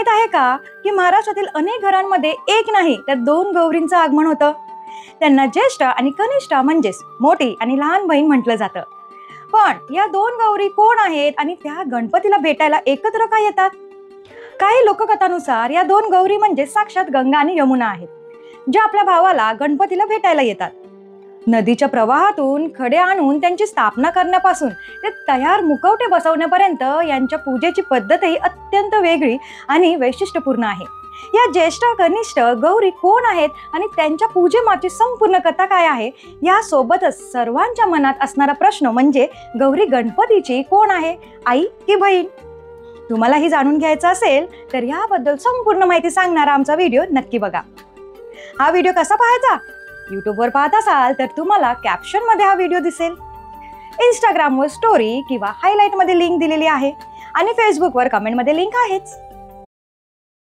माहित आहे का की महाराष्ट्रातील अनेक घरांमध्ये एक नाही तर दोन गौरींचं आगमन होतं. त्यांना ज्येष्ठ आणि कनिष्ठ म्हणजेच मोठी आणि लहान बहीण म्हटलं जातं. पण या दोन गौरी कोण आहेत आणि त्या गणपतीला भेटायला एकत्र का येतात? काही लोककथानुसार या दोन गौरी म्हणजे साक्षात गंगा आणि यमुना आहेत, ज्या आपल्या भावाला गणपतीला भेटायला येतात. नदीच्या प्रवाहातून खडे आणून त्यांची स्थापना करण्यापासून ते तयार मुखवटे बसवण्यापर्यंत यांच्या पूजेची पद्धतही अत्यंत वेगळी आणि वैशिष्ट्यपूर्ण आहे. या ज्येष्ठ कनिष्ठ गौरी कोण आहेत आणि त्यांच्या पूजेमागची संपूर्ण कथा काय आहे, यासोबतच सर्वांच्या मनात असणारा प्रश्न म्हणजे गौरी गणपतीची कोण आहे, आई की बहीण? तुम्हालाही जाणून घ्यायचं असेल तर याबद्दल संपूर्ण माहिती सांगणारा आमचा व्हिडिओ नक्की बघा. हा व्हिडिओ कसा पाहायचा? यूट्यूबवर पाहत असाल तर तुम्हाला कॅप्शन मध्ये हा व्हिडिओ दिसेल. इंस्टाग्रामवर स्टोरी किंवा हायलाइट मध्ये लिंक दिलेली आहे आणि फेसबुकवर कमेंट मध्ये लिंक आहेच.